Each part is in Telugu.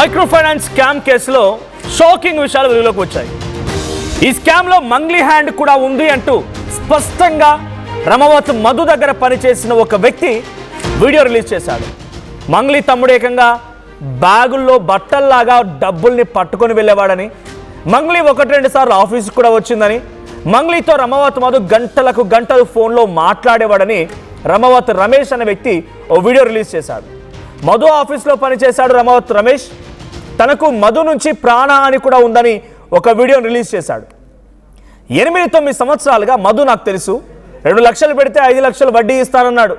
మైక్రో ఫైనాన్స్ స్కామ్ కేసులో షాకింగ్ విషయాలు వెలుగులోకి వచ్చాయి. ఈ స్కామ్లో మంగ్లీ హ్యాండ్ కూడా ఉంది అంటూ స్పష్టంగా రమవత్ మధు దగ్గర పనిచేసిన ఒక వ్యక్తి వీడియో రిలీజ్ చేశాడు. మంగ్లీ తమ్ముడు ఏకంగా బ్యాగుల్లో బట్టల్లాగా డబ్బుల్ని పట్టుకొని వెళ్ళేవాడని, మంగ్లీ 1-2 సార్లు ఆఫీస్కి కూడా వచ్చిందని, మంగ్లీతో రమవత్ మధు గంటలకు గంటలు ఫోన్లో మాట్లాడేవాడని రమవత్ రమేష్ అనే వ్యక్తి ఓ వీడియో రిలీజ్ చేశాడు. మధు ఆఫీస్లో పనిచేశాడు రమవత్ రమేష్. తనకు మధు నుంచి ప్రాణహాని కూడా ఉందని ఒక వీడియోని రిలీజ్ చేశాడు. 8-9 సంవత్సరాలుగా మధు నాకు తెలుసు, 2 లక్షలు పెడితే 5 లక్షలు వడ్డీ ఇస్తానన్నాడు.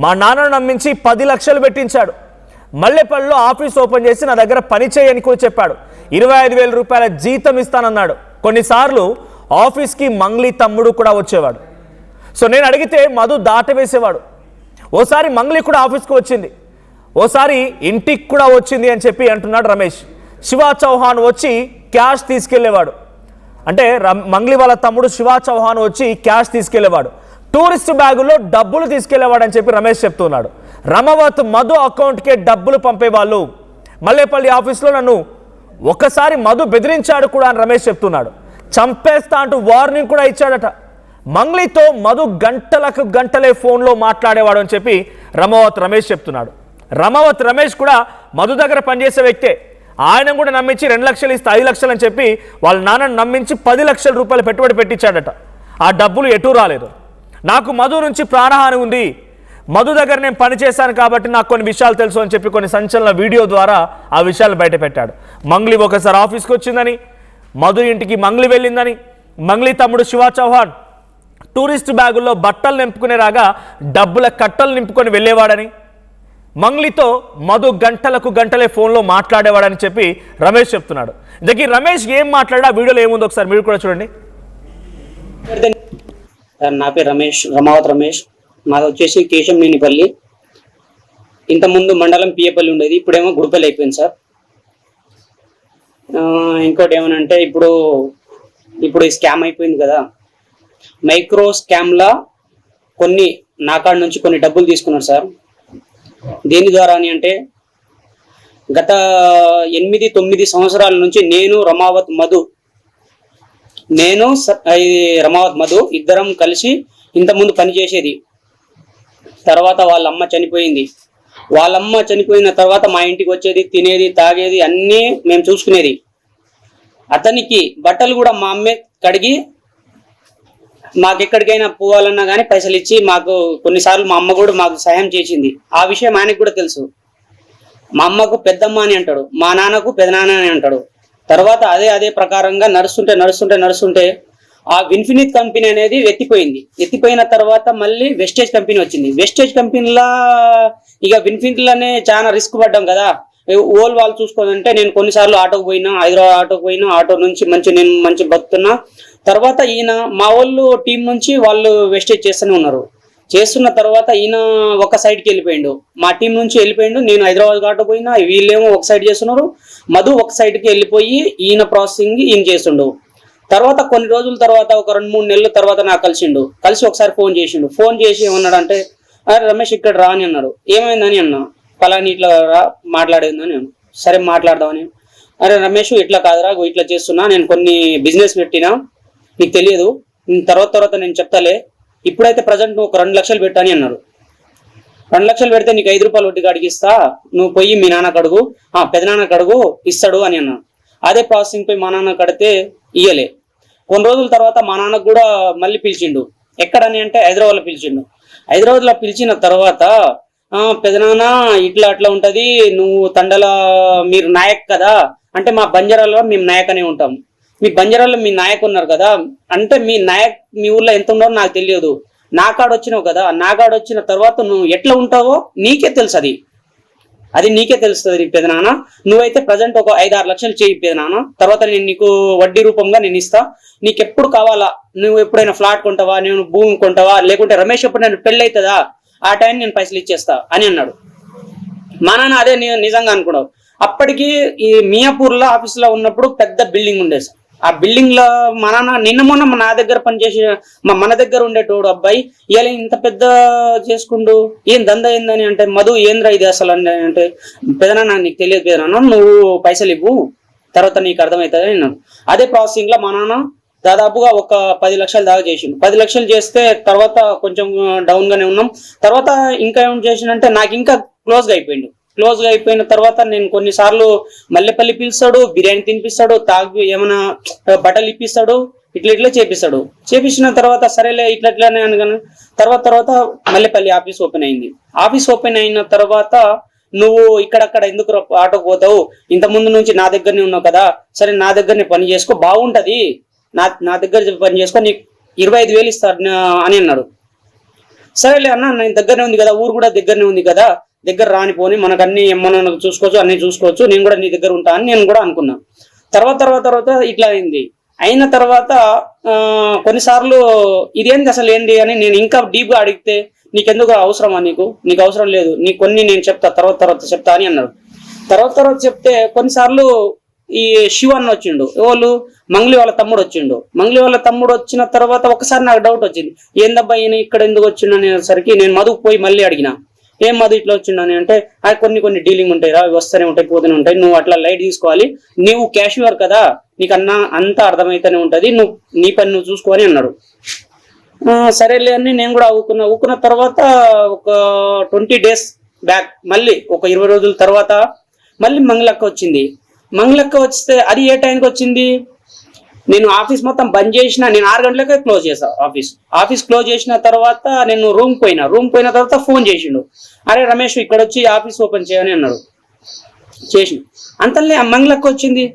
మా నాన్నను నమ్మించి 10 లక్షలు పెట్టించాడు. మల్లెపల్లిలో ఆఫీస్ ఓపెన్ చేసి నా దగ్గర పని చేయని కూడా చెప్పాడు. 25,000 రూపాయల జీతం ఇస్తానన్నాడు. కొన్నిసార్లు ఆఫీస్కి మంగ్లీ తమ్ముడు కూడా వచ్చేవాడు. సో నేను అడిగితే మధు దాటవేసేవాడు. ఓసారి మంగ్లీ కూడా ఆఫీస్కి వచ్చింది, ఓసారి ఇంటికి కూడా వచ్చింది అని చెప్పి అంటున్నాడు రమేష్. శివ చౌహాన్ వచ్చి క్యాష్ తీసుకెళ్లేవాడు. అంటే మంగ్లీ వాళ్ళ తమ్ముడు శివ చౌహాన్ వచ్చి క్యాష్ తీసుకెళ్లేవాడు, టూరిస్ట్ బ్యాగులో డబ్బులు తీసుకెళ్లేవాడు అని చెప్పి రమేష్ చెప్తున్నాడు. రమవత్ మధు అకౌంట్కే డబ్బులు పంపేవాళ్ళు. మల్లేపల్లి ఆఫీస్లో నన్ను ఒకసారి మధు బెదిరించాడు కూడా అని రమేష్ చెప్తున్నాడు. చంపేస్తా అంటూ వార్నింగ్ కూడా ఇచ్చాడట. మంగ్లీతో మధు గంటలకు గంటలే ఫోన్లో మాట్లాడేవాడు అని చెప్పి రమవత్ రమేష్ చెప్తున్నాడు. రమవత్ రమేష్ కూడా మధు దగ్గర పనిచేసే వ్యక్తే. ఆయన కూడా నమ్మించి 2 లక్షలు ఇస్తే 5 లక్షలు అని చెప్పి వాళ్ళ నాన్నని నమ్మించి 10 లక్షల రూపాయలు పెట్టుబడి పెట్టించాడట. ఆ డబ్బులు ఎటూ రాలేదు. నాకు మధు నుంచి ప్రాణహాని ఉంది, మధు దగ్గర నేను పనిచేశాను కాబట్టి నాకు కొన్ని విషయాలు తెలుసు అని చెప్పి కొన్ని సంచలన వీడియో ద్వారా ఆ విషయాలు బయట పెట్టాడు. మంగ్లీ ఒకసారి ఆఫీస్కి వచ్చిందని, మధు ఇంటికి మంగ్లీ వెళ్ళిందని, మంగ్లీ తమ్ముడు శివ చౌహాన్ టూరిస్ట్ బ్యాగుల్లో బట్టలు నింపుకునే రాగా డబ్బుల కట్టలు నింపుకొని వెళ్ళేవాడని, మంగ్లీతో మధు గంటలకు గంటలే ఫోన్లో మాట్లాడేవాడని చెప్పి రమేష్ చెప్తున్నాడు. ఇంతకీ రమేష్ ఏం మాట్లాడా వీడియోలో ఏముందో ఒకసారి మీరు కూడా చూడండి. నా పేరు రమేష్, రమావత్ రమేష్. మాది వచ్చేసి కేశంనేనిపల్లి. ఇంతకుముందు మండలం పియ్యపల్లి ఉండేది, ఇప్పుడేమో గుడిపల్లి అయిపోయింది సార్. ఇంకోటి ఏమనంటే ఇప్పుడు ఈ స్కామ్ అయిపోయింది కదా, మైక్రో స్కామ్లా కొన్ని నా కాడ నుంచి కొన్ని డబ్బులు తీసుకున్నారు సార్. దేని ద్వారా అని అంటే గత 8-9 సంవత్సరాల నుంచి నేను రమవత్ మధు ఇద్దరం కలిసి ఇంతకుముందు పనిచేసేది. తర్వాత వాళ్ళ అమ్మ చనిపోయింది. వాళ్ళమ్మ చనిపోయిన తర్వాత మా ఇంటికి వచ్చేది, తినేది, తాగేది అన్నీ మేము చూసుకునేది. అతనికి బట్టలు కూడా మా అమ్మే కడిగి మాకెక్కడికైనా పోవాలన్నా కానీ పైసలు ఇచ్చి మాకు కొన్నిసార్లు మా అమ్మ కూడా మాకు సహాయం చేసింది. ఆ విషయం ఆయనకు కూడా తెలుసు. మా అమ్మకు పెద్దమ్మ అని అంటాడు, మా నాన్నకు పెదనాన్న అని అంటాడు. తర్వాత అదే ప్రకారంగా నడుస్తుంటే ఆ ఇన్ఫినిట్ కంపెనీ అనేది ఎత్తిపోయిన తర్వాత మళ్ళీ వెస్టేజ్ కంపెనీ వచ్చింది. వెస్టేజ్ కంపెనీలా ఇక ఇన్ఫినిట్లోనే చాలా రిస్క్ పడ్డాం కదా. వాళ్ళు చూసుకోవాలంటే నేను కొన్నిసార్లు ఆటోకు పోయినా, హైదరాబాద్ ఆటోకు పోయినా, ఆటో నుంచి నేను మంచి బతుకుతున్నా. తర్వాత ఈయన మా వాళ్ళు టీం నుంచి వాళ్ళు వెస్టేజ్ చేస్తున్న తర్వాత ఈయన ఒక సైడ్కి వెళ్ళిపోయిండు, మా టీం నుంచి వెళ్ళిపోయిండు. నేను హైదరాబాద్ ఆటో పోయినా, వీళ్ళేమో ఒక సైడ్ చేస్తున్నారు. మధు ఒక సైడ్కి వెళ్ళిపోయి ఈయన ప్రాసెసింగ్ ఈయన చేస్తుండు. తర్వాత కొన్ని రోజుల తర్వాత ఒక 2-3 నెలల తర్వాత నాకు కలిసి ఒకసారి ఫోన్ చేసి ఏమన్నాడంటే, అరే రమేష్ ఇక్కడ రా అని అన్నాడు. ఏమైందని అన్నా, పలాని ఇట్లా మాట్లాడేందని అన్నాను. సరే మాట్లాడదామని. అరే రమేష్ ఇట్లా కాదురా, ఇట్లా చేస్తున్నా, నేను కొన్ని బిజినెస్ పెట్టినా, నీకు తెలియదు, తర్వాత నేను చెప్తాలే, ఇప్పుడైతే ప్రజెంట్ నువ్వు ఒక 2 లక్షలు పెట్టని అన్నాడు. 2 లక్షలు పెడితే నీకు 5 రూపాయలు వడ్డీ కాడికి ఇస్తా, నువ్వు పోయి మీ నాన్న కడుగు, పెదనాన్న కడుగు, ఇస్తాడు అని అన్నాడు. అదే ప్రాసెసింగ్ పోయి మా నాన్న కడితే ఇయ్యలే. కొన్ని రోజుల తర్వాత మా నాన్నకు కూడా మళ్ళీ పిలిచిండు. ఎక్కడని అంటే హైదరాబాద్లో పిలిచిండు. హైదరాబాద్లో పిలిచిన తర్వాత పెదనాన్న ఇట్లా అట్లా ఉంటది, నువ్వు తండల మీరు నాయక్ కదా అంటే, మా బంజారాలో మేము నాయక్ అనే ఉంటాం, మీ బంజారాలో మీ నాయక్ ఉన్నారు కదా అంటే, మీ నాయక్ మీ ఊర్లో ఎంత ఉన్నారో నాకు తెలియదు, నా కాడ వచ్చినావు కదా, నా కాడ వచ్చిన తర్వాత నువ్వు ఎట్లా ఉంటావో నీకే తెలుసు, అది నీకే తెలుస్తుంది పెదనాన్న. నువ్వైతే ప్రజెంట్ ఒక 5-6 లక్షలు చేయి పెదనాన్న, తర్వాత నేను నీకు వడ్డీ రూపంగా నేను ఇస్తా, నీకు ఎప్పుడు కావాలా, నువ్వు ఎప్పుడైనా ఫ్లాట్ కొంటావా, నేను భూమి కొంటావా, లేకుంటే రమేష్ ఎప్పుడు నేను పెళ్ళి అవుతుందా ఆ టైం నేను పైసలు ఇచ్చేస్తా అని అన్నాడు. మా నాన్న అదే నిజంగా అనుకున్నావు. అప్పటికి ఈ మియాపూర్లో ఆఫీస్లో ఉన్నప్పుడు పెద్ద బిల్డింగ్ ఉండేది సార్. ఆ బిల్డింగ్ లో మా నాన్న నిన్న మొన్న నా దగ్గర పనిచేసి మన దగ్గర ఉండేటోడు అబ్బాయి ఇలా ఇంత పెద్ద చేసుకుంటూ ఏం దందా ఏందని అంటే మధు ఏంద్రా ఇది అసలు అంటే పెదనాన్న నీకు తెలియదు పెదనాన్న నువ్వు పైసలు ఇవ్వు తర్వాత నీకు అర్థమవుతుంది అన్నాడు. అదే ప్రాసెసింగ్ లో మా నాన్న దాదాపుగా ఒక 10 లక్షలు దాకా చేసిండు. 10 లక్షలు చేస్తే తర్వాత కొంచెం డౌన్ గానే ఉన్నాం. తర్వాత ఇంకా ఏం చేసిండంటే నాకు ఇంకా క్లోజ్ గా అయిపోయిన తర్వాత నేను కొన్నిసార్లు మల్లెపల్లి పిలుస్తాడు, బిర్యానీ తినిపిస్తాడు, ఏమైనా బట్టలు ఇప్పిస్తాడు, ఇట్లా చేపించిన తర్వాత సరేలే ఇట్లానే అనగానే తర్వాత మల్లెపల్లి ఆఫీస్ ఓపెన్ అయింది. ఆఫీస్ ఓపెన్ అయిన తర్వాత నువ్వు ఇక్కడక్కడ ఎందుకు ఆటోకి పోతావు, ఇంత ముందు నుంచి నా దగ్గరనే ఉన్నావు కదా, సరే నా దగ్గరనే పని చేసుకో బాగుంటది, నా దగ్గర పని చేసుకో, నీకు 25,000 ఇస్తాను అని అన్నాడు. సరేలే అన్న నేను దగ్గరనే ఉంది కదా, ఊరు కూడా దగ్గరనే ఉంది కదా, దగ్గర రానిపోని మనకు అన్ని మనం చూసుకోవచ్చు, అన్ని చూసుకోవచ్చు, నేను కూడా నీ దగ్గర ఉంటా అని నేను కూడా అనుకున్నా. తర్వాత ఇట్లా అయింది. అయిన తర్వాత కొన్నిసార్లు ఇదేంటి అసలు ఏంటి అని నేను ఇంకా డీప్ గా అడిగితే నీకెందుకు అవసరమా, నీకు అవసరం లేదు, నీకు కొన్ని నేను చెప్తా తర్వాత చెప్తా అని అన్నాడు. తర్వాత చెప్తే కొన్నిసార్లు ఈ శివ అన్న వచ్చిండు, వాళ్ళు మంగ్లీ వాళ్ళ తమ్ముడు వచ్చిండు. మంగ్లీ వాళ్ళ తమ్ముడు వచ్చిన తర్వాత ఒకసారి నాకు డౌట్ వచ్చింది, ఏందబ్బా ఈయన ఇక్కడ ఎందుకు వచ్చిండు అనేసరికి నేను మధుకు పోయి మళ్ళీ అడిగిన, ఏం మధు ఇట్లా వచ్చిండని అంటే కొన్ని డీలింగ్ ఉంటాయి రా, వస్తూనే ఉంటాయి పోతూనే ఉంటాయి, నువ్వు అట్లా లైట్ తీసుకోవాలి, నీవు క్యాషియర్ కదా, నీకు అంతా అర్థమైతేనే ఉంటది, నువ్వు నీ పని నువ్వు చూసుకోని అన్నాడు. సరేలే అని నేను కూడా ఊకున్న తర్వాత ఒక 20 days బ్యాక్ మళ్ళీ ఒక 20 రోజుల తర్వాత మళ్ళీ మంగళక్క వచ్చింది. మంగళక్క వస్తే అది ఏ టైంకి వచ్చింది, నేను ఆఫీస్ మొత్తం బంద్ చేసిన, నేను 6 గంటలకే క్లోజ్ చేసా ఆఫీస్ క్లోజ్ చేసిన తర్వాత నేను రూమ్ పోయిన తర్వాత ఫోన్ చేసిండు, అరే రమేష్ ఇక్కడ వచ్చి ఆఫీస్ ఓపెన్ చేయని అన్నాడు. చేసి అంతలే మంగళక్క వచ్చింది.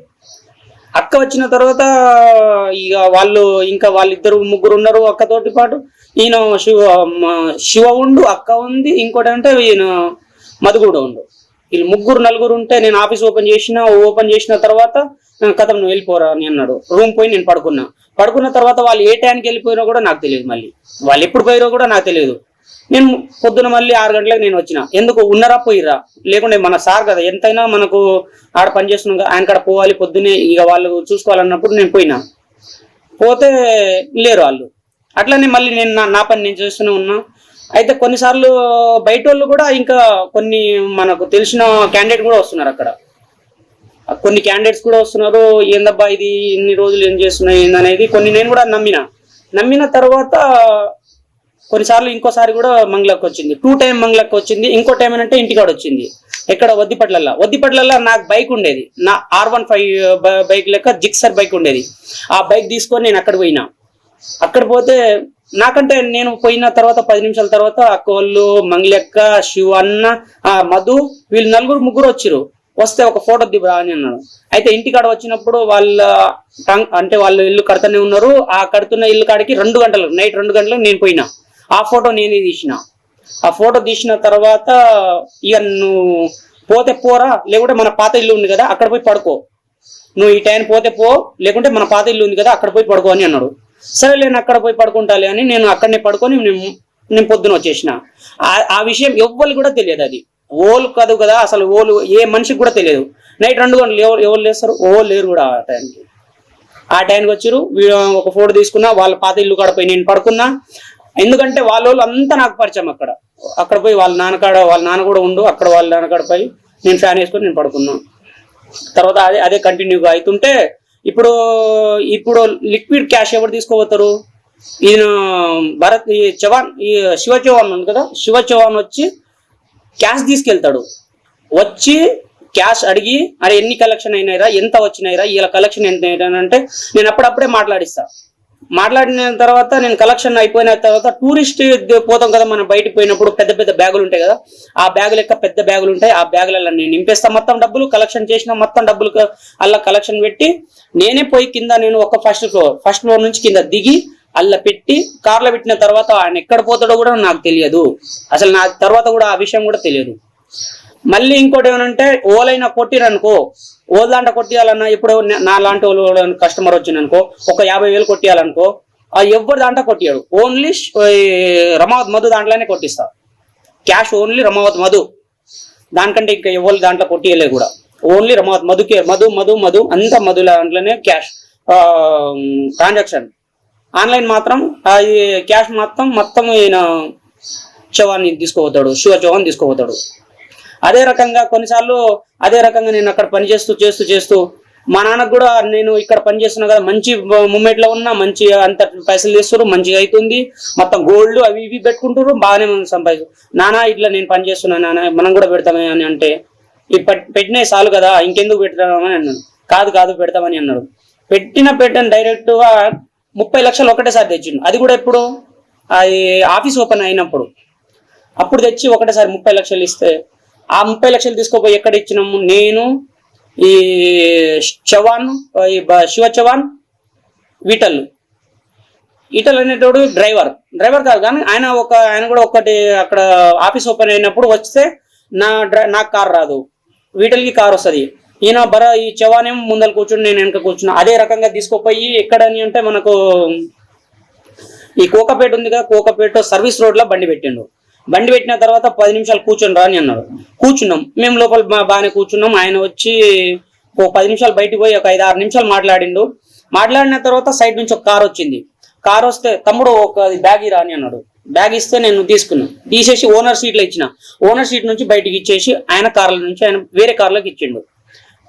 అక్క వచ్చిన తర్వాత ఇక వాళ్ళిద్దరు ముగ్గురు ఉన్నారు అక్కతోటి పాటు, ఈయన శివ ఉండు, అక్క ఉంది, ఇంకోటి అంటే ఈయన మధు కూడా ఉండు. వీళ్ళు 3-4 ఉంటే నేను ఆఫీస్ ఓపెన్ చేసిన తర్వాత కథ నువ్వు వెళ్ళిపోరా అని అన్నాడు. రూమ్ పోయి నేను పడుకున్న తర్వాత వాళ్ళు ఏ టైంకి వెళ్ళిపోయినా కూడా నాకు తెలియదు, మళ్ళీ వాళ్ళు ఎప్పుడు పోయిరో కూడా నాకు తెలియదు. నేను పొద్దున మళ్ళీ 6 గంటలకు నేను వచ్చిన, ఎందుకు ఉన్నరా పోయిరా, లేకుంటే మన సార్ కదా ఎంతైనా మనకు ఆడ పని చేస్తున్నాం, ఆయన కాడ పోవాలి పొద్దునే, ఇక వాళ్ళు చూసుకోవాలన్నప్పుడు నేను పోతే లేరు వాళ్ళు. అట్లనే మళ్ళీ నేను నా పని నేను చేస్తూనే ఉన్నా. అయితే కొన్నిసార్లు బయట వాళ్ళు కూడా ఇంకా కొన్ని మనకు తెలిసిన క్యాండిడేట్ కూడా వస్తున్నారు, అక్కడ కొన్ని క్యాండిడేట్స్ కూడా వస్తున్నారు, ఏందబ్బా ఇది ఇన్ని రోజులు ఏం చేస్తున్నాయి ఏందనేది కొన్ని నేను కూడా నమ్మిన తర్వాత కొన్నిసార్లు ఇంకోసారి కూడా మంగళక్క వచ్చింది, 2 time మంగళక్క వచ్చింది. ఇంకో టైం ఏంటంటే ఇంటికాడ వచ్చింది, ఎక్కడ వద్దిపట్లల్లో నాకు బైక్ ఉండేది, నా R15 బైక్ లెక్క జిక్సర్ బైక్ ఉండేది. ఆ బైక్ తీసుకొని నేను అక్కడ పోతే నాకంటే నేను పోయిన తర్వాత 10 నిమిషాల తర్వాత అక్క వాళ్ళు, మంగళక్క, శివ అన్న, మధు వీళ్ళు 4-3 వచ్చిరు. వస్తే ఒక ఫోటో దిబ్బరా అని అన్నాడు. అయితే ఇంటికాడ వచ్చినప్పుడు వాళ్ళు ఇల్లు కడుతూనే ఉన్నారు. ఆ కడుతున్న ఇల్లు కాడికి నైట్ 2 గంటలకు నేను పోయినా. ఆ ఫోటో నేనే తీసిన. ఆ ఫోటో తీసిన తర్వాత ఇక నువ్వు పోతే పోరా, లేకుంటే మన పాత ఇల్లు ఉంది కదా అక్కడ పోయి పడుకో, నువ్వు ఈ టైం పోతే పో, లేకుంటే మన పాత ఇల్లు ఉంది కదా అక్కడ పోయి పడుకో అని అన్నాడు. సరే నేను అక్కడ పోయి పడుకుంటాలే అని నేను అక్కడనే పడుకొని నేను పొద్దున వచ్చేసిన. ఆ విషయం ఎవ్వరికి కూడా తెలియదు, అది ఓలు కాదు కదా అసలు, ఓలు ఏ మనిషికి కూడా తెలియదు. నైట్ 2 గంటలు ఎవరు లేస్తారు, లేరు కూడా ఆ టైంకి వచ్చారు. ఒక ఫోటో తీసుకున్నా, వాళ్ళ పాత ఇల్లు కాడ పోయి నేను పడుకున్నా. ఎందుకంటే వాళ్ళు అంతా నాకు పరిచయం. అక్కడ పోయి వాళ్ళ నాన్న కూడా ఉండు, అక్కడ వాళ్ళ నాన్నకాడ పోయి నేను ఫ్యాన్ వేసుకొని నేను పడుకున్నా. తర్వాత అదే కంటిన్యూగా అవుతుంటే ఇప్పుడు లిక్విడ్ క్యాష్ ఎవరు తీసుకోబోతారు, ఈయన శివ చౌహాన్ ఉంది కదా, శివ చౌహాన్ వచ్చి క్యాష్ తీసుకెళ్తాడు. వచ్చి క్యాష్ అడిగి, అరే ఎన్ని కలెక్షన్ అయినాయిరా, ఎంత వచ్చినాయిరా, ఇలా కలెక్షన్ ఎంత అంటే నేను అప్పుడప్పుడే మాట్లాడిన తర్వాత నేను కలెక్షన్ అయిపోయిన తర్వాత టూరిస్ట్ పోతాం కదా మనం, బయటకు పోయినప్పుడు పెద్ద బ్యాగులు ఉంటాయి కదా, ఆ బ్యాగులు లెక్క పెద్ద బ్యాగులు ఉంటాయి. ఆ బ్యాగులలో నేను నింపేస్తా మొత్తం డబ్బులు, కలెక్షన్ చేసిన మొత్తం డబ్బులు అలా కలెక్షన్ పెట్టి నేనే పోయి కింద, నేను ఒక ఫస్ట్ ఫ్లోర్ నుంచి కింద దిగి అలా పెట్టి కార్లో పెట్టిన తర్వాత ఆయన ఎక్కడ పోతాడో కూడా నాకు తెలియదు, అసలు నా తర్వాత కూడా ఆ విషయం కూడా తెలియదు. మళ్ళీ ఇంకోటి ఏమనంటే ఓలైనా కొట్టిరనుకో, ఓల్ దాంట్లో కొట్టియాలన్నా, ఇప్పుడు నా లాంటి వాళ్ళు కస్టమర్ వచ్చిందనుకో, ఒక 50,000 కొట్టియాలనుకో, ఆ ఎవరు దాంట్లో కొట్టియాడు, ఓన్లీ రమావత్ మధు దాంట్లోనే కొట్టిస్తా క్యాష్, ఓన్లీ రమావత్ మధు, దానికంటే ఇంకా ఎవరు దాంట్లో కొట్టియలే కూడా, ఓన్లీ రమావత్ మధుకే, మధు అంతా మధు దాంట్లోనే క్యాష్. ట్రాన్సాక్షన్. ఆన్లైన్ మాత్రం అది క్యాష్ మొత్తం ఈయన చవాన్ని తీసుకోపోతాడు, శివ చవాన్ని తీసుకోపోతాడు. అదే రకంగా కొన్నిసార్లు అదే రకంగా నేను అక్కడ పని చేస్తూ మా నాన్నకు కూడా నేను ఇక్కడ పని చేస్తున్నా కదా, మంచి మూమెంట్ లో ఉన్నా, మంచి అంత పైసలు తీస్తారు, మంచిగా అవుతుంది, మొత్తం గోల్డ్ అవి ఇవి పెట్టుకుంటారు, బాగానే సంపాదిస్తారు. నాన్న ఇట్లా నేను పని చేస్తున్నా నాన్న, మనం కూడా పెడతామే అని అంటే, ఈ పెట్టినవి చాలు కదా ఇంకెందుకు పెడతామని అన్నాడు. కాదు పెడతామని అన్నాడు. పెట్టిన డైరెక్ట్ గా 30 లక్షలు ఒకటేసారి తెచ్చిండు. అది కూడా ఎప్పుడు అది ఆఫీస్ ఓపెన్ అయినప్పుడు అప్పుడు తెచ్చి ఒకటేసారి 30 లక్షలు ఇస్తే, ఆ 30 లక్షలు తీసుకోపోయి ఎక్కడ ఇచ్చినాము, నేను ఈ చవాన్ శివ చవాన్ ఈటల్ అనేటోడు డ్రైవర్ కాదు కానీ ఆయన కూడా ఒకటి అక్కడ ఆఫీస్ ఓపెన్ అయినప్పుడు వస్తే నాకు కార్ రాదు, వీటల్కి కార్ వస్తుంది. ఈయన ఈ చవాన్ ఏమో ముందర కూర్చుని నేను వెనక కూర్చున్నా. అదే రకంగా తీసుకోపోయి ఎక్కడని అంటే మనకు ఈ కోకపేట ఉంది కదా, కోకపేట సర్వీస్ రోడ్ లో బండి పెట్టిన తర్వాత 10 నిమిషాలు కూర్చొని రా అని అన్నాడు. కూర్చున్నాం, మేము లోపల బాగానే కూర్చున్నాం. ఆయన వచ్చి ఒక 10 నిమిషాలు బయటికి పోయి ఒక 5-6 నిమిషాలు మాట్లాడిన తర్వాత సైడ్ నుంచి ఒక కార్ వచ్చింది. కార్ వస్తే తమ్ముడు ఒక బ్యాగ్ ఇరా అని అన్నాడు. బ్యాగ్ ఇస్తే నేను తీసేసి ఓనర్ సీట్లో ఇచ్చిన. ఓనర్ సీట్ నుంచి బయటికి ఇచ్చేసి ఆయన కార్ల నుంచి ఆయన వేరే కార్లోకి ఇచ్చిండు.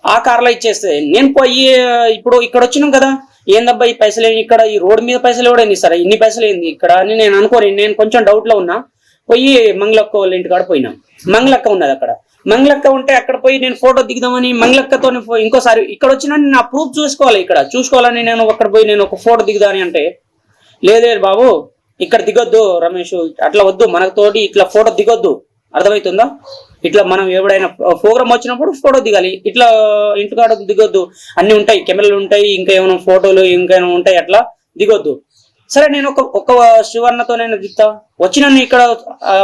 ఆ కార్లో ఇచ్చేస్తే నేను పోయి ఇప్పుడు ఇక్కడ వచ్చినాం కదా, ఏందబ్బా ఈ పైసలు ఇక్కడ ఈ రోడ్డు మీద పైసలు కూడా ఇస్తారా, ఇన్ని పైసలు ఏంది ఇక్కడ అని నేను అనుకోని నేను కొంచెం డౌట్ లో ఉన్నా. పోయి మంగళక్క వాళ్ళ ఇంటికాడ పోయినా. మంగళక్క ఉన్నది అక్కడ. మంగళక్క ఉంటే అక్కడ పోయి నేను ఫోటో దిగుదామని మంగళక్కతో ఇంకోసారి ఇక్కడ వచ్చినా నా ప్రూఫ్ చూసుకోవాలని నేను అక్కడ పోయి నేను ఒక ఫోటో దిగుదాని అంటే, లేదే బాబు ఇక్కడ దిగొద్దు రమేష్, అట్లా వద్దు, మనకు తోటి ఇట్లా ఫోటో దిగొద్దు, అర్థమవుతుందా? ఇట్లా మనం ఎవడైనా ప్రోగ్రామ్ వచ్చినప్పుడు ఫోటో దిగాలి, ఇట్లా ఇంటికాడ దిగొద్దు, అన్ని ఉంటాయి, కెమెరాలు ఉంటాయి, ఇంకా ఏమైనా ఫోటోలు ఇంకేమైనా ఉంటాయి, అట్లా దిగొద్దు. సరే నేను ఒక శివన్నతో నేను దిగుతా, వచ్చి నన్ను ఇక్కడ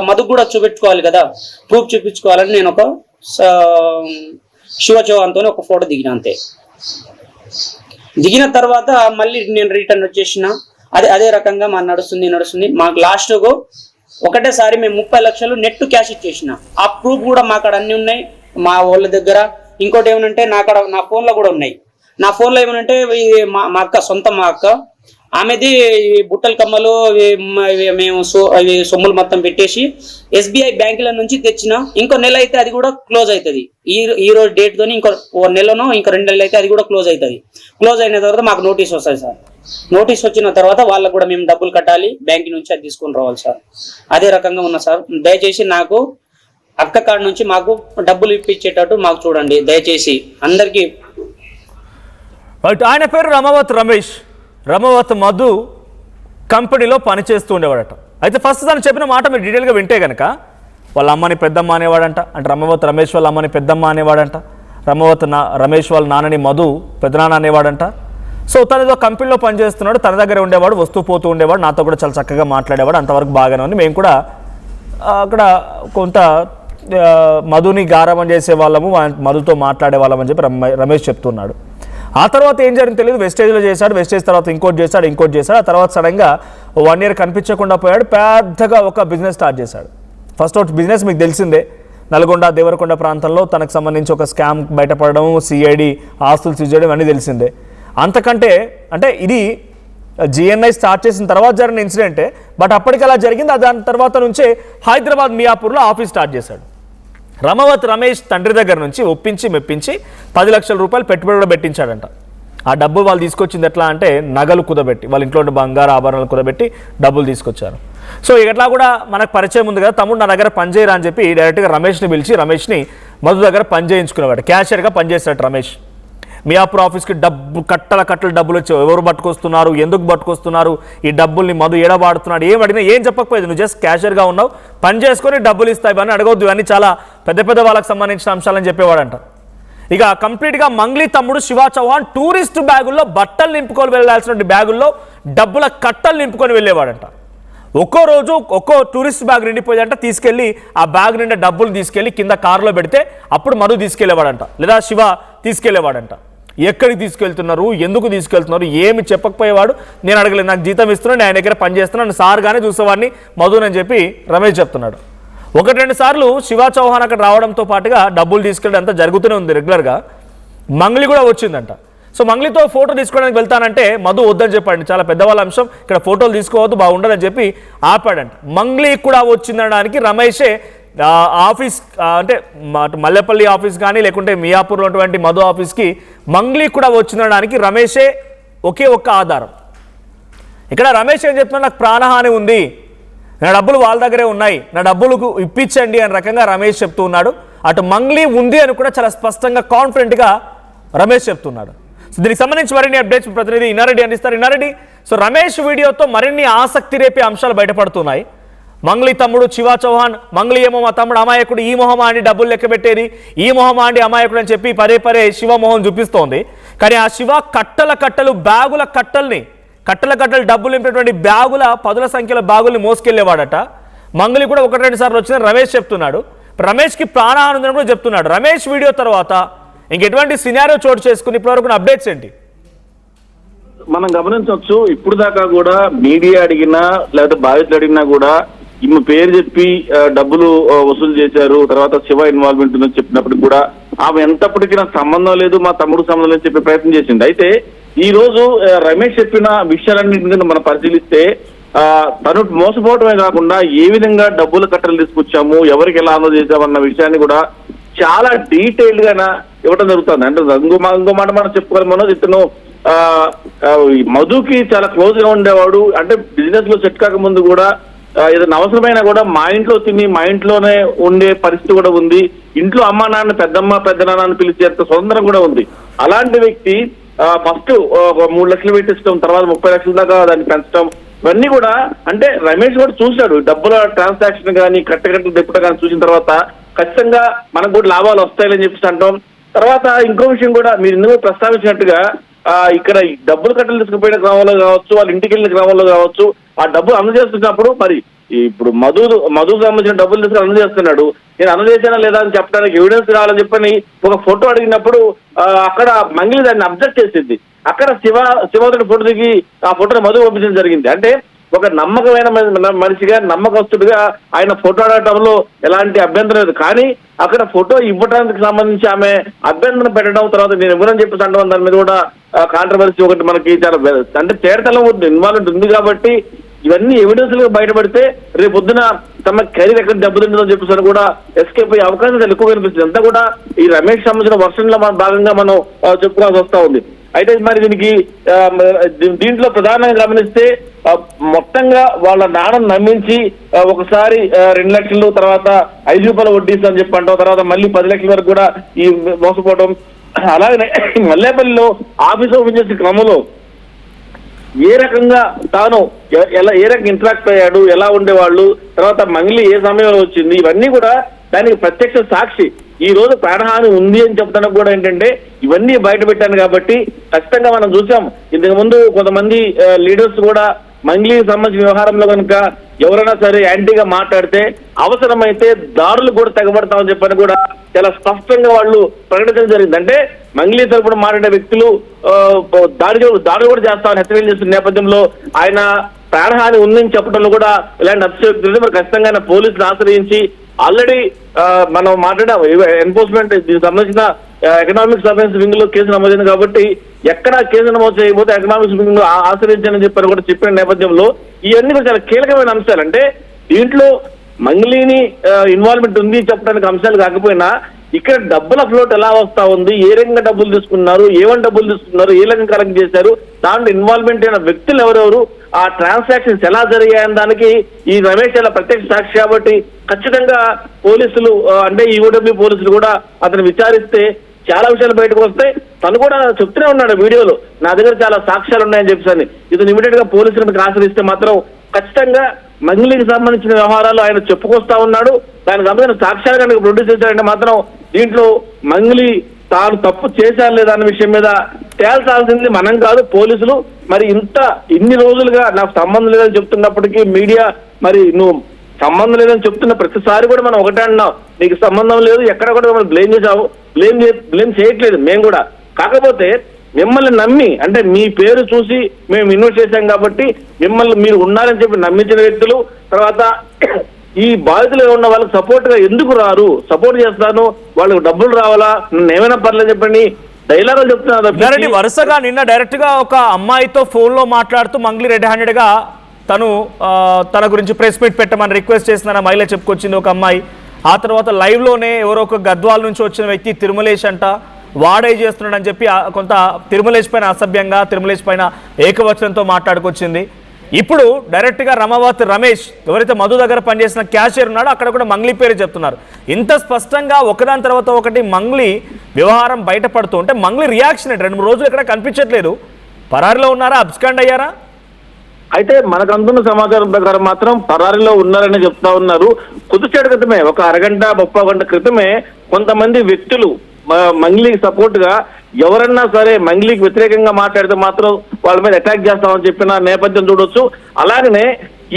మధుకు కూడా చూపించుకోవాలి కదా, ప్రూఫ్ చూపించుకోవాలని నేను ఒక శివ చౌహాన్తో ఒక ఫోటో దిగిన. అంతే. దిగిన తర్వాత మళ్ళీ నేను రిటర్న్ వచ్చేసిన. అదే రకంగా మా నడుస్తుంది. మాకు లాస్ట్ ఒకటేసారి మేము 30 లక్షలు నెట్ క్యాష్ ఇచ్చేసిన. ఆ ప్రూఫ్ కూడా మా కాడ అన్ని ఉన్నాయి మా వాళ్ళ దగ్గర. ఇంకోటి ఏమనంటే నా ఫోన్లో కూడా ఉన్నాయి. నా ఫోన్లో ఏమనంటే మా అక్క ఆమెది బుట్టల కమ్మలు మేము అవి సొమ్ములు మొత్తం పెట్టేసి SBI బ్యాంకుల నుంచి తెచ్చిన. ఇంకో నెల అయితే అది కూడా క్లోజ్ అవుతుంది. ఈ రోజు డేట్ తోని ఇంకో నెలనో ఇంకో 2 నెలలు అయితే అది కూడా క్లోజ్ అవుతుంది. క్లోజ్ అయిన తర్వాత మాకు నోటీస్ వస్తుంది సార్. నోటీస్ వచ్చిన తర్వాత వాళ్ళకు కూడా మేము డబ్బులు కట్టాలి, బ్యాంక్ నుంచి అది తీసుకొని రావాలి సార్. అదే రకంగా ఉన్నా సార్. దయచేసి నాకు అక్క కాడ నుంచి మాకు డబ్బులు ఇప్పించేటట్టు మాకు చూడండి దయచేసి అందరికీ. ఆయన పేరు రమవత్ మధు కంపెనీలో పనిచేస్తూ ఉండేవాడట. అయితే ఫస్ట్ తను చెప్పిన మాట మీరు డీటెయిల్గా వింటే కనుక వాళ్ళ అమ్మని పెద్దమ్మ అనేవాడంట. అంటే రమేష్ వాళ్ళ అమ్మని పెద్దమ్మ అనేవాడంట. రమేష్ వాళ్ళ నాన్నని మధు పెద్దనాన్న అనేవాడంట. సో తను ఏదో కంపెనీలో పనిచేస్తున్నాడు, తన దగ్గర ఉండేవాడు, వస్తూ పోతూ ఉండేవాడు, నాతో కూడా చాలా చక్కగా మాట్లాడేవాడు, అంతవరకు బాగానే ఉంది. మేము కూడా అక్కడ కొంత మధుని గారాబం చేసే వాళ్ళము, మధుతో మాట్లాడే వాళ్ళం అని చెప్పి రమేష్ చెప్తున్నాడు. ఆ తర్వాత ఏం జరిగింది తెలియదు. వెస్టేజ్లో చేశాడు, వెస్టేజ్ తర్వాత ఇంకోటి చేశాడు. ఆ తర్వాత సడన్గా 1 year కనిపించకుండా పోయాడు. పెద్దగా ఒక బిజినెస్ స్టార్ట్ చేశాడు. ఫస్ట్ అవుట్ బిజినెస్ మీకు తెలిసిందే, నల్గొండ దేవరకొండ ప్రాంతంలో తనకు సంబంధించి ఒక స్కామ్ బయటపడడం, CID ఆస్తులు సీజ్ చేయడం అన్నీ తెలిసిందే. అంతకంటే అంటే ఇది GNI స్టార్ట్ చేసిన తర్వాత జరిగిన ఇన్సిడెంటే, బట్ అప్పటికి అలా జరిగింది. దాని తర్వాత నుంచే హైదరాబాద్ మియాపూర్లో ఆఫీస్ స్టార్ట్ చేశాడు. రమేష్ తండ్రి దగ్గర నుంచి ఒప్పించి మెప్పించి 10 లక్షల రూపాయలు పెట్టుబడి కూడా పెట్టించాడంట. ఆ డబ్బు వాళ్ళు తీసుకొచ్చింది ఎట్లా అంటే నగలు కుదబెట్టి, వాళ్ళ ఇంట్లో బంగారు ఆభరణాలు కుదబెట్టి డబ్బులు తీసుకొచ్చారు. సో ఇట్లా కూడా మనకు పరిచయం ఉంది కదా, తమ్ముడు నా దగ్గర పనిచేయరా అని చెప్పి డైరెక్ట్గా రమేష్ని పిలిచి రమేష్ని మధు దగ్గర పని చేయించుకునేవాడు. క్యాషియర్గా పనిచేస్తాడు రమేష్. మియాపూర్ ఆఫీస్కి కట్టలు డబ్బులు వచ్చావు, ఎవరు పట్టుకొస్తున్నారు, ఎందుకు పట్టుకొస్తున్నారు, ఈ డబ్బుల్ని మధు ఏడవాడుతున్నాడు, ఏం అడిగినా ఏం చెప్పకపోయేది, నువ్వు జస్ట్ క్యాషియర్గా ఉన్నావు, పని చేసుకొని డబ్బులు ఇస్తాయి అని అడగొద్దు, ఇవన్నీ చాలా పెద్ద వాళ్ళకి సంబంధించిన అంశాలని చెప్పేవాడంట. ఇక కంప్లీట్గా మంగ్లీ తమ్ముడు శివ చౌహాన్ టూరిస్ట్ బ్యాగుల్లో బట్టలు నింపుకొని వెళ్ళాల్సిన బ్యాగుల్లో డబ్బుల కట్టలు నింపుకొని వెళ్ళేవాడంట. ఒక్కో రోజు ఒక్కో టూరిస్ట్ బ్యాగ్ నిండిపోయిందంట. తీసుకెళ్ళి ఆ బ్యాగ్ నిండా డబ్బులు తీసుకెళ్ళి కింద కారులో పెడితే అప్పుడు మధు తీసుకెళ్లేవాడంట, లేదా శివ తీసుకెళ్లేవాడంట. ఎక్కడికి తీసుకెళ్తున్నారు, ఎందుకు తీసుకెళ్తున్నారు, ఏమి చెప్పకపోయేవాడు. నేను అడగలేదు, నాకు జీతం ఇస్తున్నాను, నేను ఆయన దగ్గర పని చేస్తున్నాను, సార్గానే చూసేవాడిని మధునని చెప్పి రమేష్ చెప్తున్నాడు. 1-2 సార్లు శివ చౌహాన్ అక్కడ రావడంతో పాటుగా డబ్బులు తీసుకెళ్ళడం అంతా జరుగుతూనే ఉంది రెగ్యులర్గా. మంగ్లీ కూడా వచ్చిందంట. సో మంగ్లీతో ఫోటో తీసుకోవడానికి వెళ్తానంటే మధు వద్దని చెప్పండి, చాలా పెద్దవాళ్ళ అంశం, ఇక్కడ ఫోటోలు తీసుకోవద్దు బాగుండదని చెప్పి ఆపాడంట. మంగ్లీ కూడా వచ్చిందనడానికి రమేషే ఆఫీస్ అంటే మల్లెపల్లి ఆఫీస్ కానీ లేకుంటే మియాపూర్లో ఉన్నటువంటి మధు ఆఫీస్కి మంగ్లీ కూడా వచ్చిందనడానికి రమేషే ఒకే ఒక్క ఆధారం. ఇక్కడ రమేష్ ఏం చెప్తున్నా, నాకు ప్రాణహాని ఉంది, నా డబ్బులు వాళ్ళ దగ్గరే ఉన్నాయి, నా డబ్బులకు ఇప్పించండి అని రకంగా రమేష్ చెప్తూ ఉన్నాడు. అటు మంగ్లీ ఉంది అని కూడా చాలా స్పష్టంగా కాన్ఫిడెంట్గా రమేష్ చెప్తున్నాడు. సో దీనికి సంబంధించి మరిన్ని అప్డేట్స్ ప్రతినిధి ఇన్నారెడ్డి అందిస్తారు. ఇన్నారెడ్డి, సో రమేష్ వీడియోతో మరిన్ని ఆసక్తి రేపే అంశాలు బయటపడుతున్నాయి. మంగ్లీ తమ్ముడు శివ చౌహాన్, మంగ్లీ ఏమో మా తమ్ముడు అమాయకుడు, ఈ మొహమా అండి డబ్బులు లెక్క పెట్టేది, ఈ మొహమా అండి అమాయకుడు అని చెప్పి పదే పదే శివ మొహం చూపిస్తోంది. కానీ ఆ శివ కట్టలు బ్యాగుల కట్టలు డబ్బులు నింపేటువంటి బ్యాగుల 10ల సంఖ్యలో బ్యాగుల్ని మోసుకెళ్లేవాడట. మంగ్లీ కూడా 1-2 సార్లు వచ్చిందని రమేష్ చెప్తున్నాడు. రమేష్కి ప్రాణహాని ఉందని కూడా చెప్తున్నాడు. రమేష్ వీడియో తర్వాత ఇంకెటువంటి సినారియో చోటు చేసుకుని ఇప్పటివరకు అప్డేట్స్ ఏంటి? మనం గమనించవచ్చు, ఇప్పుడు దాకా కూడా మీడియా అడిగినా లేకపోతే బాధితులు అడిగినా కూడా ఈమె పేరు చెప్పి డబ్బులు వసూలు చేశారు, తర్వాత శివ ఇన్వాల్వ్మెంట్ ఉందని చెప్పినప్పుడు కూడా ఆమె ఎంతప్పటికీ నాకు సంబంధం లేదు, మా తమ్ముడు సంబంధం లేదు చెప్పే ప్రయత్నం చేసింది. అయితే ఈ రోజు రమేష్ చెప్పిన విషయాలన్నింటినీ మనం పరిశీలిస్తే తను మోసపోవటమే కాకుండా ఏ విధంగా డబ్బుల కట్టలు తీసుకొచ్చాము, ఎవరికి ఎలా అందజేసామన్న విషయాన్ని కూడా చాలా డీటెయిల్డ్ గా ఇవ్వడం జరుగుతుంది. అంటే ఇంకో మాట మనం చెప్పుకోవాలి, మనోజ్ ఇతను మధుకి చాలా క్లోజ్ గా ఉండేవాడు. అంటే బిజినెస్ లో సెట్ కాక ముందు కూడా ఏదైనా అవసరమైనా కూడా మా ఇంట్లో తిని మా ఇంట్లోనే ఉండే పరిస్థితి కూడా ఉంది. ఇంట్లో అమ్మ నాన్న పెద్దమ్మ పెద్దనాన్న అని పిలిచేంత స్వతంత్రం కూడా ఉంది. అలాంటి వ్యక్తి ఫస్ట్ 3 లక్షలు పెట్టించడం, తర్వాత 30 లక్షల దాకా దాన్ని పెంచడం, ఇవన్నీ కూడా అంటే రమేష్ కూడా చూశాడు. డబ్బుల ట్రాన్సాక్షన్ కానీ కట్టకట్టలు తిప్పడం కానీ చూసిన తర్వాత ఖచ్చితంగా మనకు కూడా లాభాలు వస్తాయని చెప్పేసి అంటాం. తర్వాత ఇంకో విషయం కూడా మీరు ఇందులో ప్రస్తావించినట్టుగా ఇక్కడ డబ్బులు కట్టలు తీసుకుపోయిన గ్రామంలో కావచ్చు, వాళ్ళ ఇంటికి వెళ్ళిన గ్రామంలో కావచ్చు, ఆ డబ్బులు అందజేస్తున్నప్పుడు మరి ఇప్పుడు మధుకు సంబంధించిన డబ్బులు తీసుకుని అందజేస్తున్నాడు. నేను అందజేసానా లేదా అని చెప్పడానికి ఎవిడెన్స్ కావాలని చెప్పని ఒక ఫోటో అడిగినప్పుడు అక్కడ మంగ్లీ దాన్ని అబ్జెక్ట్ చేసింది. అక్కడ శివతోటి ఫోటో దిగి ఆ ఫోటోని మధు పంపించడం జరిగింది. అంటే ఒక నమ్మకమైన మనిషిగా నమ్మకస్తుడిగా ఆయన ఫోటో అడగటంలో ఎలాంటి అభ్యంతరం లేదు. కానీ అక్కడ ఫోటో ఇవ్వడానికి సంబంధించి ఆమె అభ్యంతరం పెట్టడం, తర్వాత నేను ఇవ్వనని చెప్పేసి అంటాం, దాని మీద కూడా కాంట్రవర్సీ ఒకటి మనకి చాలా అంటే తేడతలం ఇన్వాల్వ్మెంట్ ఉంది. కాబట్టి ఇవన్నీ ఎవిడెన్స్ గా బయటపడితే రేపు పొద్దున తమ కెరీర్ ఎక్కడ దెబ్బతింటుందని చెప్పేసి కూడా ఎస్కేప్ అయ్యే అవకాశం ఎక్కువ కనిపిస్తుంది. అంతా కూడా ఈ రమేష్ సంబంధించిన వర్షన్లో భాగంగా మనం చెప్పుకోవాల్సి వస్తా ఉంది. అయితే మరి దీంట్లో ప్రధానంగా గమనిస్తే మొత్తంగా వాళ్ళ నాన్నను నమ్మించి ఒకసారి 2 లక్షలు, తర్వాత 5 రూపాయల వడ్డీస్ అని చెప్పి అంటాం, తర్వాత మళ్ళీ 10 లక్షల వరకు కూడా ఈ మోసపోవడం. అలాగనే మల్లేపల్లిలో ఆఫీస్ ఓపెన్ చేసే క్రమంలో ఏ రకంగా తాను ఏ రకంగా ఇంటరాక్ట్ అయ్యాడు, ఎలా ఉండేవాళ్ళు, తర్వాత మంగ్లీ ఏ సమయంలో వచ్చింది, ఇవన్నీ కూడా దానికి ప్రత్యక్ష సాక్షి. ఈ రోజు ప్రాణహాని ఉంది అని చెప్తానికి కూడా ఏంటంటే ఇవన్నీ బయట పెట్టాను. కాబట్టి ఖచ్చితంగా మనం చూసాం, ఇంతకు ముందు కొంతమంది లీడర్స్ కూడా మంగ్లీకి సంబంధించిన వ్యవహారంలో కనుక ఎవరైనా సరే యాంటీగా మాట్లాడితే అవసరమైతే దాడులు కూడా తెగబడతామని చెప్పని కూడా చాలా స్పష్టంగా వాళ్ళు ప్రకటించడం జరిగింది. అంటే మంగ్లీ తరపున మాట్లాడే వ్యక్తులు దాడులు కూడా చేస్తామని హెచ్చరికలు చేస్తున్న నేపథ్యంలో ఆయన ప్రాణహాని ఉందని చెప్పడంలో కూడా ఇలాంటి అతిశయోక్తి. మరి ఖచ్చితంగా ఆయన పోలీసులు ఆశ్రయించి ఆల్రెడీ మనం మాట్లాడాం, ఎన్ఫోర్స్మెంట్ దీనికి సంబంధించిన ఎకనామిక్స్ అఫెన్స్ వింగ్ లో కేసు నమోదైంది. కాబట్టి ఎక్కడ కేసు నమోదు చేయకపోతే ఎకనామిక్స్ వింగ్ లో ఆశ్రయించాలని చెప్పని కూడా చెప్పిన నేపథ్యంలో ఇవన్నీ కూడా చాలా కీలకమైన అంశాలు. అంటే దీంట్లో మంగ్లీని ఇన్వాల్వ్మెంట్ ఉంది చెప్పడానికి అంశాలు కాకపోయినా ఇక్కడ డబ్బుల ఫ్లోట్ ఎలా వస్తా ఉంది, ఏ రకంగా డబ్బులు తీసుకున్నారు, ఏమని డబ్బులు తీసుకున్నారు, ఏ రకంగా కలెక్ట్ చేశారు, దాంట్లో ఇన్వాల్వ్మెంట్ అయిన వ్యక్తులు ఎవరెవరు, ఆ ట్రాన్సాక్షన్స్ ఎలా జరిగాయని దానికి ఈ రమేష్ చాలా ప్రత్యక్ష సాక్షి. కాబట్టి ఖచ్చితంగా పోలీసులు అంటే ఈఓడబ్ల్యూ పోలీసులు కూడా అతను విచారిస్తే చాలా విషయాలు బయటకు వస్తాయి. తను కూడా చెప్తూనే ఉన్నాడు వీడియోలో, నా దగ్గర చాలా సాక్ష్యాలు ఉన్నాయని చెప్పేసి. ఇది ఇమీడియట్ గా పోలీసులకు ఆశ్రయిస్తే మాత్రం ఖచ్చితంగా మంగ్లీకి సంబంధించిన వ్యవహారాలు ఆయన చెప్పుకొస్తా ఉన్నాడు. దానికి సంబంధించిన సాక్ష్యాలు కనుక ప్రొడ్యూస్ చేశారంటే మాత్రం దీంట్లో మంగ్లీ తాను తప్పు చేశారు లేదా అన్న విషయం మీద తేల్చాల్సింది మనం కాదు, పోలీసులు. మరి ఇన్ని రోజులుగా నాకు సంబంధం లేదని చెప్తున్నప్పటికీ మీడియా మరి నువ్వు సంబంధం లేదని చెప్తున్న ప్రతిసారి కూడా మనం ఒకటే అన్నాం, నీకు సంబంధం లేదు, ఎక్కడ కూడా మనం బ్లేమ్ చేసావు, బ్లేమ్ చేయట్లేదు మేము కూడా. కాకపోతే మిమ్మల్ని నమ్మి అంటే మీ పేరు చూసి మేము ఇన్వెస్ట్ చేశాం కాబట్టి మిమ్మల్ని మీరు ఉన్నారని చెప్పి నమ్మించిన వ్యక్తులు, తర్వాత ఈ బాధితులు ఉన్న వాళ్ళకి సపోర్ట్ గా ఎందుకు రారు, సపోర్ట్ చేస్తాను, వాళ్ళకి డబ్బులు రావాలా, నన్ను ఏమైనా పర్లేదు చెప్పండి డైలాగులు చెప్తున్నారు రెడ్డి వరుసగా నిన్న డైరెక్ట్ గా ఒక అమ్మాయితో ఫోన్ లో మాట్లాడుతూ మంగ్లీ రెడ్ హ్యాండెడ్ గా తన గురించి ప్రెస్ మీట్ పెట్టమని రిక్వెస్ట్ చేసిన మహిళ చెప్పుకొచ్చింది ఒక అమ్మాయి. ఆ తర్వాత లైవ్ లోనే ఎవరో ఒక గద్వాల నుంచి వచ్చిన వ్యక్తి తిరుమలేష్ అంట వాడే చేస్తున్నాడు అని చెప్పి కొంత తిరుమలేష్ పైన అసభ్యంగా తిరుమలేష్ పైన ఏకవచనంతో మాట్లాడుకొచ్చింది. ఇప్పుడు డైరెక్ట్గా రమవత్ రమేష్ ఎవరైతే మధు దగ్గర పనిచేసిన క్యాషియర్ ఉన్నాడో అక్కడ కూడా మంగ్లీ పేరు చెప్తున్నారు. ఇంత స్పష్టంగా ఒకదాని తర్వాత ఒకటి మంగ్లీ వ్యవహారం బయటపడుతూ ఉంటే మంగ్లీ రియాక్షన్ ఏంటి? 2-3 రోజులు ఎక్కడ కనిపించట్లేదు. పరారిలో ఉన్నారా, అబ్స్కాండ్ అయ్యారా? అయితే మనకు అందున్న సమాచారం ప్రకారం మాత్రం పరారిలో ఉన్నారని చెప్తా ఉన్నారు. కొద్దిసేపటి క్రితమే, ఒక అరగంట 30 గంట క్రితమే కొంతమంది వ్యక్తులు మంగ్లీకి సపోర్ట్ గా ఎవరన్నా సరే మంగ్లీకి వ్యతిరేకంగా మాట్లాడితే మాత్రం వాళ్ళ మీద అటాక్ చేస్తామని చెప్పిన నేపథ్యం చూడొచ్చు. అలాగనే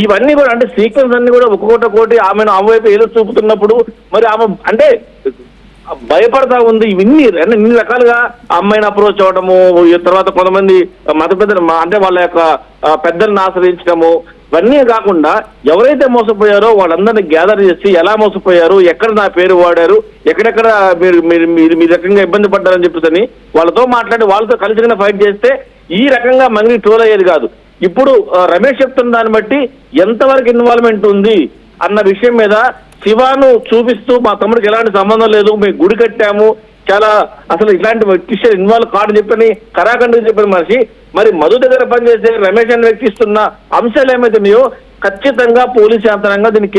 ఇవన్నీ కూడా అంటే సీక్వెన్స్ అన్ని కూడా ఒక్కొక్కటి ఆమెను ఆమె ఏదో చూపుతున్నప్పుడు మరి ఆమె అంటే భయపడతా ఉంది. ఇవన్నీ ఇన్ని రకాలుగా అమ్మాయిని అప్రోచ్ అవడము, తర్వాత కొంతమంది మత పెద్దలు అంటే వాళ్ళ యొక్క పెద్దలను ఆశ్రయించడము, ఇవన్నీ కాకుండా ఎవరైతే మోసపోయారో వాళ్ళందరినీ గ్యాదర్ చేసి ఎలా మోసపోయారు, ఎక్కడ నా పేరు వాడారు, ఎక్కడెక్కడ మీరు రకంగా ఇబ్బంది పడ్డారని చెప్పేసి వాళ్ళతో మాట్లాడి వాళ్ళతో కలిసి ఫైట్ చేస్తే ఈ రకంగా మంగ్లీ ట్రోల్ అయ్యేది కాదు. ఇప్పుడు రమేష్ చెప్తున్న దాన్ని బట్టి ఎంతవరకు ఇన్వాల్వ్మెంట్ ఉంది అన్న విషయం మీద శివాను చూపిస్తూ మా తమ్ముడికి ఎలాంటి సంబంధం లేదు, మేము గుడి కట్టాము, చాలా అసలు ఇట్లాంటి విషయాలు ఇన్వాల్వ్ కాడని చెప్పని కరాఖండ్కి చెప్పిన మనిషి మరి మధు దగ్గర పనిచేసే రమేష్ అనే వ్యక్తి ఇస్తున్న అంశాలు ఏమైతున్నాయో ఖచ్చితంగా పోలీస్ యంత్రాంగంగా దీన్ని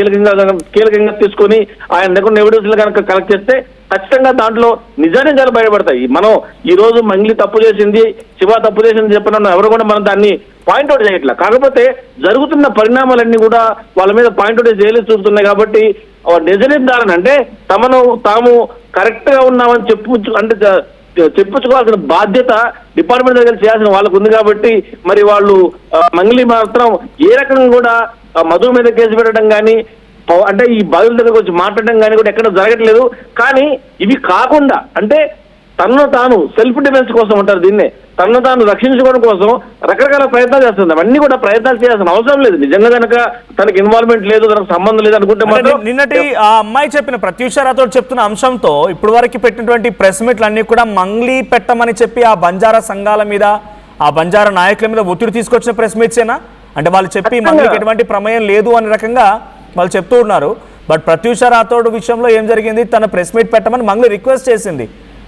కీలకంగా తీసుకొని ఆయన దగ్గర ఎవిడెన్స్ కనుక కలెక్ట్ చేస్తే ఖచ్చితంగా దాంట్లో నిజానిజాలు బయటపడతాయి. మనం ఈ రోజు మంగ్లీ తప్పు చేసింది, శివ తప్పు చేసింది చెప్పిన ఎవరు కూడా మనం దాన్ని పాయింట్అవుట్ చేయట్లా. కాకపోతే జరుగుతున్న పరిణామాలన్నీ కూడా వాళ్ళ మీద పాయింట్అవుట్ చేయలేదు చూపుతున్నాయి. కాబట్టి నిజనిర్ధారణ అంటే తాము కరెక్ట్ గా ఉన్నామని చెప్పుకోవాల్సిన బాధ్యత డిపార్ట్మెంట్ దగ్గర చేయాల్సిన వాళ్ళకు ఉంది. కాబట్టి మరి వాళ్ళు మంగ్లీ మాత్రం ఏ రకంగా కూడా మధు మీద కేసు పెట్టడం కానీ అంటే ఈ బాధితుల దగ్గరకు వచ్చి మాట్లాడడం కానీ కూడా ఎక్కడ జరగట్లేదు. కానీ ఇవి కాకుండా అంటే తనను తాను సెల్ఫ్ డిఫెన్స్ కోసం అంటారు దీన్నే, తనను తాను రక్షించుకోవడం కోసం రకరకాల ప్రయత్నాలు చేస్తుంది. అవన్నీ కూడా ప్రయత్నాలు చేయాల్సిన అవసరం లేదు. నిజంగా కనుక తనకి ఇన్వాల్వ్మెంట్ లేదు, తనకు సంబంధం లేదు అనుకుంటే మాత్రం నిన్నటి ఆ అమ్మాయి చెప్పిన ప్రత్యూష రాథోడ్ చెప్తున్న అంశంతో ఇప్పటి వరకు పెట్టినటువంటి ప్రెస్ మీట్లు అన్ని కూడా మంగ్లీ పెట్టమని చెప్పి ఆ బంజారా సంఘాల మీద ఆ బంజారా నాయకుల మీద ఒత్తిడి తీసుకొచ్చిన ప్రెస్ మీట్సేనా? అంటే వాళ్ళు చెప్పి మంగ్లీకి ఎటువంటి ప్రమేయం లేదు అనే రకంగా వాళ్ళు చెప్తూ ఉన్నారు. బట్ ప్రత్యూష రాథోడ్ విషయంలో ఏం జరిగింది, తన ప్రెస్ మీట్ పెట్టమని మంగ్లీ రిక్వెస్ట్ చేసింది.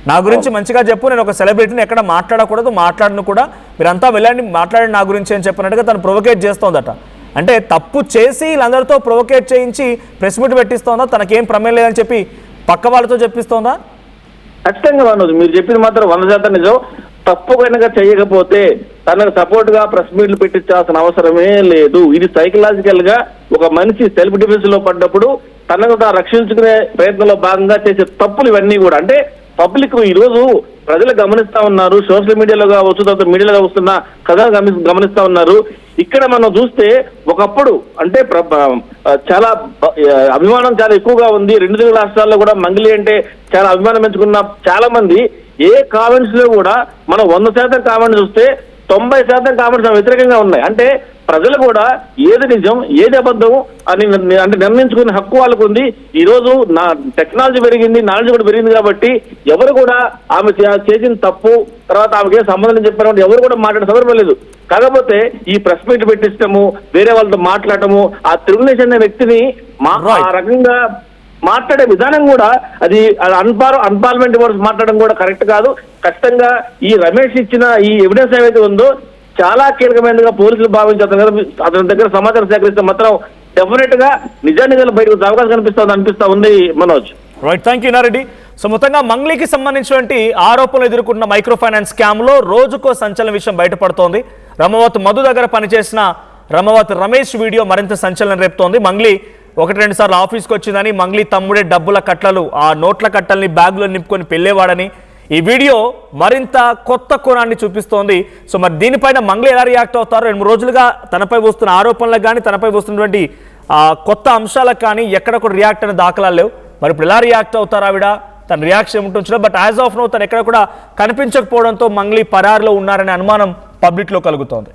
నా గురించి మంచిగా చెప్పు, నేను ఒక సెలబ్రిటీని ఎక్కడ మాట్లాడకూడదు, మాట్లాడను కూడా, మీరంతా వెళ్ళండి మాట్లాడండి నా గురించి అని చెప్పినట్టుగా తను ప్రొవోకేట్ చేస్తోందట. అంటే తప్పు చేసి వీళ్ళందరితో ప్రొవోకేట్ చేయించి ప్రెస్ మీట్ పెట్టిస్తోందా, తనకేం ప్రమేయం లేదని చెప్పి పక్క వాళ్ళతో చెప్పిస్తోందా? ఖచ్చితంగా మనోజ్ మీరు చెప్పింది మాత్రం 100% నిజం. తప్పు కనుక చేయకపోతే తనకు సపోర్ట్ గా ప్రెస్ మీట్లు పెట్టించాల్సిన అవసరమే లేదు. ఇది సైకలాజికల్ గా ఒక మనిషి సెల్ఫ్ డిఫెన్స్ లో పడ్డప్పుడు తనకు తాను రక్షించుకునే ప్రయత్నంలో భాగంగా చేసే తప్పులు ఇవన్నీ కూడా అంటే పబ్లిక్ ఈ రోజు ప్రజలు గమనిస్తా ఉన్నారు. సోషల్ మీడియాలో కావచ్చు, తర్వాత మీడియాలో వస్తున్న కథలు గమనిస్తా ఉన్నారు. ఇక్కడ మనం చూస్తే ఒకప్పుడు అంటే చాలా అభిమానం చాలా ఎక్కువగా ఉంది. 2 తెలుగు రాష్ట్రాల్లో కూడా మంగ్లీ అంటే చాలా అభిమానం పెంచుకున్న చాలా మంది ఏ కామెంట్స్ లో కూడా మనం 100% కామెంట్స్ చూస్తే 90% కామెంట్స్ వ్యతిరేకంగా ఉన్నాయి. అంటే ప్రజలు కూడా ఏది నిజం ఏది అబద్ధం అని అంటే నిర్ణయించుకునే హక్కు వాళ్ళకు ఉంది. ఈ రోజు నా టెక్నాలజీ పెరిగింది, నాలెడ్జ్ కూడా పెరిగింది. కాబట్టి ఎవరు కూడా ఆమె చేసిన తప్పు తర్వాత ఆమెకి సంబంధం చెప్పారంటే ఎవరు కూడా మాట్లాడే సందర్భం లేదు. కాకపోతే ఈ ప్రెస్ మీట్ పెట్టించడము, వేరే వాళ్ళతో మాట్లాడటము, ఆ తిరుమలేష్ అనే వ్యక్తిని ఆ రకంగా మాట్లాడే విధానం కూడా అది అన్పార్లమెంట్ వర్డ్స్ మాట్లాడడం కూడా కరెక్ట్ కాదు. ఖచ్చితంగా ఈ రమేష్ ఇచ్చిన ఈ ఎవిడెన్స్ ఏవైతే ఉందో చాలా కీలకమైనదిగా పోలీసులు భావించారు. అతని దగ్గర సమాచారం సేకరిస్తే మాత్రం డెఫినెట్ గా నిజానిజాలు బయటకు అవకాశం అనిపిస్తా ఉంది Manoj. Right, thank you Nareddy. So మొత్తంగా మంగ్లీకి సంబంధించినటువంటి ఆరోపణలు ఎదుర్కొన్న మైక్రో ఫైనాన్స్ స్కామ్ లో రోజుకో సంచలన విషయం బయటపడుతోంది. రమవత్ మధు దగ్గర పనిచేసిన రమవత్ రమేష్ వీడియో మరింత సంచలనం రేపుతోంది. మంగ్లీ 1-2 సార్లు ఆఫీస్కి వచ్చిందని, మంగ్లీ తమ్ముడే డబ్బుల కట్టలు ఆ నోట్ల కట్టల్ని బ్యాగ్లో నింపుకొని పెళ్ళేవాడని ఈ వీడియో మరింత కొత్త కోణాన్ని చూపిస్తోంది. సో మరి దీనిపైన మంగ్లీ ఎలా రియాక్ట్ అవుతారో, 2-3 రోజులుగా తనపై వస్తున్న ఆరోపణలకు కానీ తనపై వస్తున్నటువంటి కొత్త అంశాలకు కానీ ఎక్కడ కూడా రియాక్ట్ అనే దాఖలాలు లేవు. మరి ఇప్పుడు ఎలా రియాక్ట్ అవుతారు ఆవిడ, తన రియాక్షన్ ఏముంటుందో. బట్ యాజ్ ఆఫ్ నో తను ఎక్కడ కూడా కనిపించకపోవడంతో మంగ్లీ పరారులో ఉన్నారనే అనుమానం పబ్లిక్లో కలుగుతోంది.